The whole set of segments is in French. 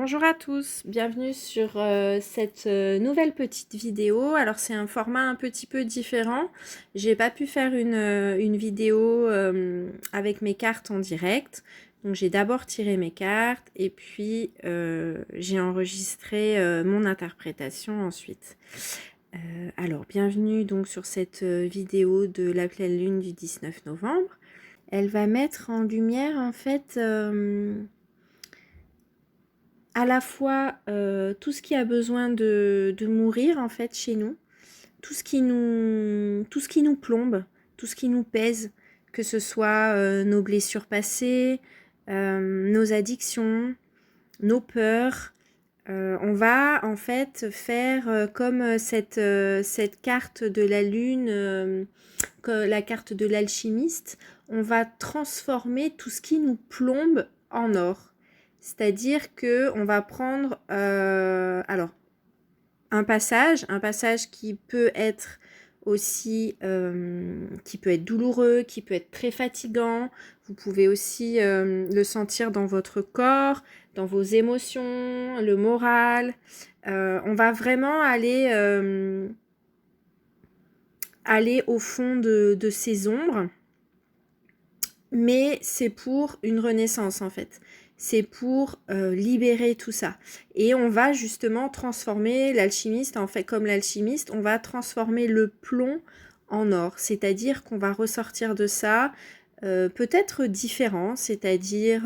Bonjour à tous, bienvenue sur cette nouvelle petite vidéo. Alors c'est un format un petit peu différent. J'ai pas pu faire une vidéo avec mes cartes en direct. Donc j'ai d'abord tiré mes cartes et puis j'ai enregistré mon interprétation ensuite. Alors bienvenue donc sur cette vidéo de la pleine lune du 19 novembre. Elle va mettre en lumière en fait à la fois tout ce qui a besoin de mourir en fait chez nous, tout ce qui nous plombe, tout ce qui nous pèse, que ce soit nos blessures passées, nos addictions, nos peurs. On va en fait faire comme cette carte de la lune, la carte de l'alchimiste. On va transformer tout ce qui nous plombe en or. C'est-à-dire que on va prendre alors un passage qui peut être aussi qui peut être douloureux, qui peut être très fatigant. Vous pouvez aussi le sentir dans votre corps, dans vos émotions, le moral. On va vraiment aller au fond de ces ombres, mais c'est pour une renaissance en fait. C'est pour libérer tout ça. Et on va justement transformer l'alchimiste, en fait, comme l'alchimiste, on va transformer le plomb en or. C'est-à-dire qu'on va ressortir de ça peut-être différent, c'est-à-dire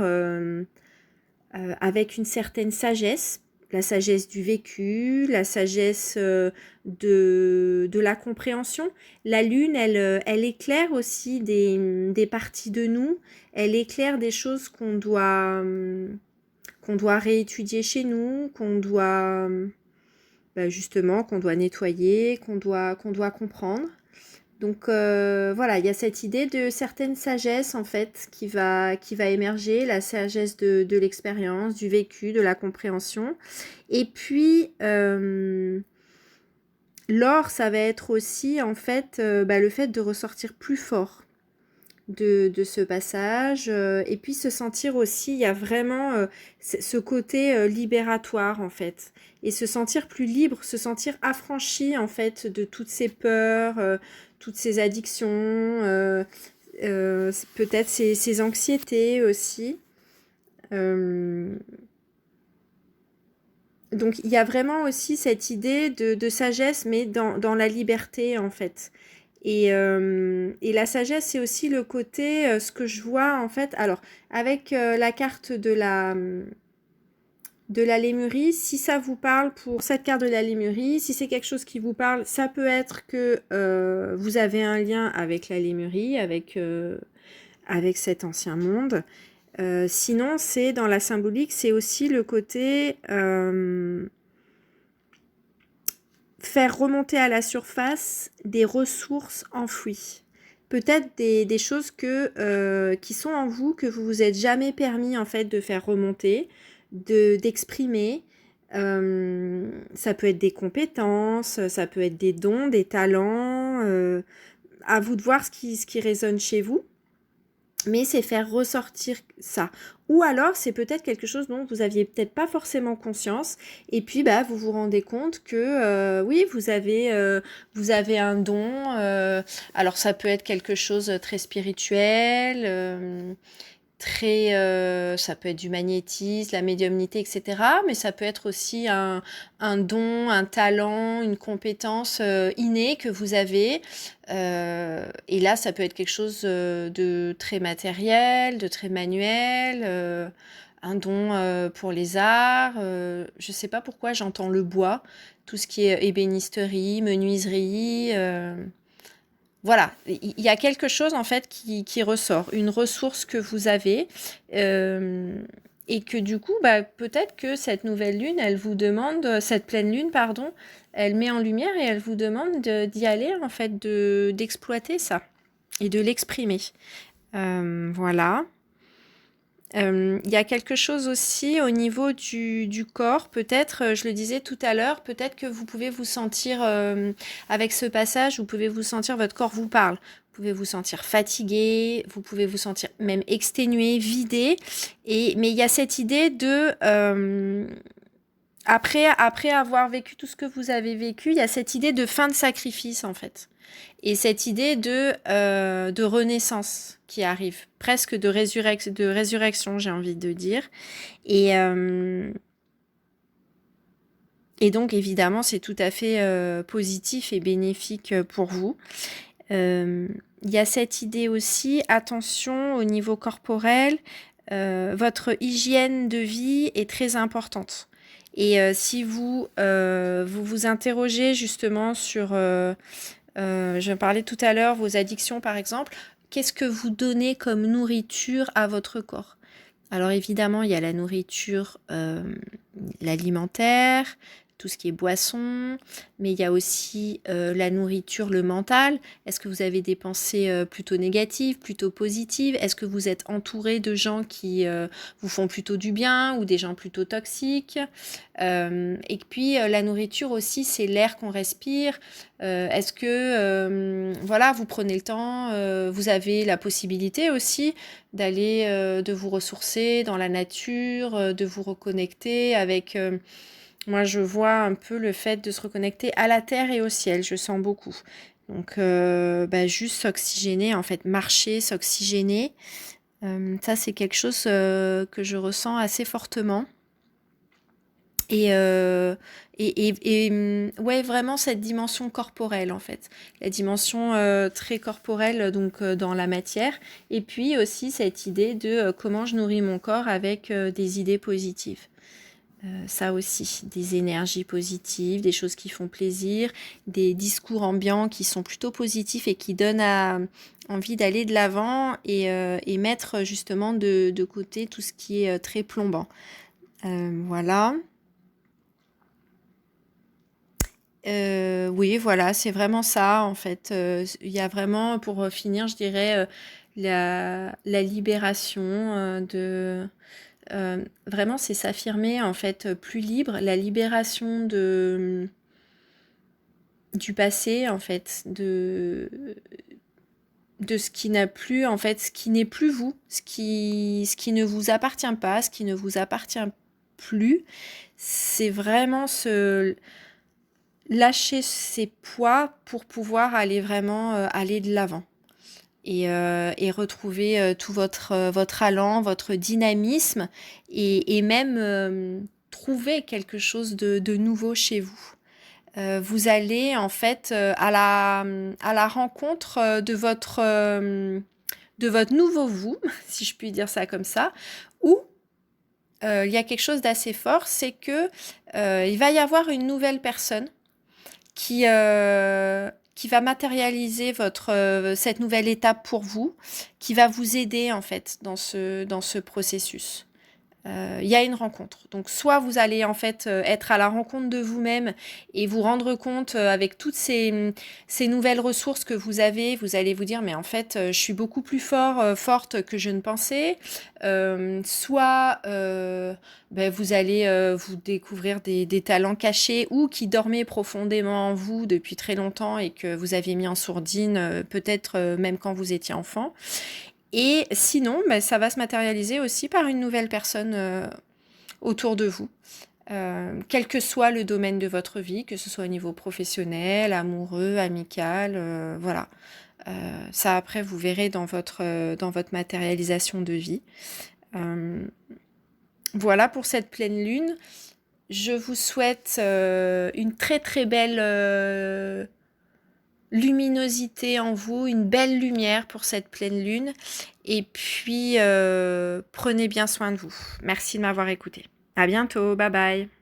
avec une certaine sagesse, la sagesse du vécu, la sagesse de la compréhension. La lune, elle éclaire aussi des parties de nous, elle éclaire des choses qu'on doit réétudier chez nous, justement, qu'on doit nettoyer, qu'on doit comprendre. Donc voilà, il y a cette idée de certaine sagesse en fait qui va émerger, la sagesse de l'expérience, du vécu, de la compréhension. Et puis l'or, ça va être aussi en fait le fait de ressortir plus fort de ce passage, et puis se sentir aussi, il y a vraiment ce côté libératoire en fait, et se sentir plus libre, se sentir affranchi en fait de toutes ces peurs, toutes ces addictions, peut-être ces anxiétés aussi. Donc il y a vraiment aussi cette idée de sagesse, mais dans la liberté en fait. Et la sagesse, c'est aussi le côté, ce que je vois en fait, alors avec la carte de la Lémurie, si ça vous parle pour cette carte de la Lémurie, si c'est quelque chose qui vous parle, ça peut être que vous avez un lien avec la Lémurie, avec cet ancien monde. Sinon, c'est dans la symbolique, c'est aussi le côté faire remonter à la surface des ressources enfouies. Peut-être des choses qui sont en vous, que vous vous êtes jamais permis en fait de faire remonter, d'exprimer. Ça peut être des compétences, ça peut être des dons, des talents. À vous de voir ce qui résonne chez vous. Mais c'est faire ressortir ça. Ou alors, c'est peut-être quelque chose dont vous aviez peut-être pas forcément conscience, et puis vous vous rendez compte que oui, vous avez un don. Alors ça peut être quelque chose de très spirituel, ça peut être du magnétisme, la médiumnité, etc. Mais ça peut être aussi un don, un talent, une compétence innée que vous avez. Et là, ça peut être quelque chose de très matériel, de très manuel, un don pour les arts. Je ne sais pas pourquoi j'entends le bois, tout ce qui est ébénisterie, menuiserie. Voilà, il y a quelque chose en fait qui ressort, une ressource que vous avez, et que du coup, peut-être que cette nouvelle lune, cette pleine lune, pardon, elle met en lumière et elle vous demande d'y aller en fait, d'exploiter ça et de l'exprimer. Voilà. Il y a quelque chose aussi au niveau du corps, peut-être, je le disais tout à l'heure, peut-être que vous pouvez vous sentir, avec ce passage, vous pouvez vous sentir, votre corps vous parle. Vous pouvez vous sentir fatigué, vous pouvez vous sentir même exténué, vidé. Mais il y a cette idée de, après avoir vécu tout ce que vous avez vécu, il y a cette idée de fin de sacrifice, en fait. Et cette idée de renaissance qui arrive, presque de résurrection, j'ai envie de dire. Et, euh, et donc, évidemment, c'est tout à fait positif et bénéfique pour vous. Euh, Il y a cette idée aussi, attention au niveau corporel, votre hygiène de vie est très importante. Et si vous vous interrogez justement sur, je parlais tout à l'heure, vos addictions par exemple, qu'est-ce que vous donnez comme nourriture à votre corps? Alors évidemment, il y a la nourriture, l'alimentaire, tout ce qui est boisson, mais il y a aussi la nourriture, le mental. Est-ce que vous avez des pensées plutôt négatives, plutôt positives? Est-ce que vous êtes entouré de gens qui vous font plutôt du bien ou des gens plutôt toxiques? Et puis la nourriture aussi, c'est l'air qu'on respire. Est-ce que voilà, vous prenez le temps, vous avez la possibilité aussi d'aller, de vous ressourcer dans la nature, de vous reconnecter avec, moi je vois un peu le fait de se reconnecter à la terre et au ciel, je sens beaucoup. Donc juste s'oxygéner, en fait, marcher, s'oxygéner, ça c'est quelque chose que je ressens assez fortement. Et, ouais, vraiment cette dimension corporelle, en fait. La dimension très corporelle, donc dans la matière. Et puis aussi cette idée de comment je nourris mon corps avec des idées positives. Ça aussi, des énergies positives, des choses qui font plaisir, des discours ambiants qui sont plutôt positifs et qui donnent envie d'aller de l'avant et mettre justement de côté tout ce qui est très plombant. Voilà. Oui, voilà, c'est vraiment ça, en fait. Il y a vraiment, pour finir, je dirais, la libération vraiment, c'est s'affirmer, en fait, plus libre, la libération du passé, en fait, de ce qui n'a plus, en fait, ce qui n'est plus vous, ce qui ne vous appartient pas, ce qui ne vous appartient plus. C'est vraiment lâcher ses poids pour pouvoir aller vraiment aller de l'avant et retrouver tout votre allant, votre dynamisme et même trouver quelque chose de nouveau chez vous. Vous allez en fait à la rencontre de votre nouveau vous, si je puis dire ça comme ça, où il y a quelque chose d'assez fort, c'est que il va y avoir une nouvelle personne qui va matérialiser cette nouvelle étape pour vous, qui va vous aider en fait dans ce processus. Il y a une rencontre. Donc soit vous allez en fait être à la rencontre de vous-même et vous rendre compte avec toutes ces nouvelles ressources que vous avez, vous allez vous dire mais en fait je suis beaucoup plus forte que je ne pensais. Soit vous allez vous découvrir des talents cachés ou qui dormaient profondément en vous depuis très longtemps et que vous aviez mis en sourdine peut-être même quand vous étiez enfant. Et sinon, ça va se matérialiser aussi par une nouvelle personne autour de vous, quel que soit le domaine de votre vie, que ce soit au niveau professionnel, amoureux, amical, voilà. Ça, après, vous verrez dans votre matérialisation de vie. Voilà pour cette pleine lune. Je vous souhaite une très très belle luminosité en vous, une belle lumière pour cette pleine lune. Et puis, prenez bien soin de vous. Merci de m'avoir écouté. À bientôt. Bye bye.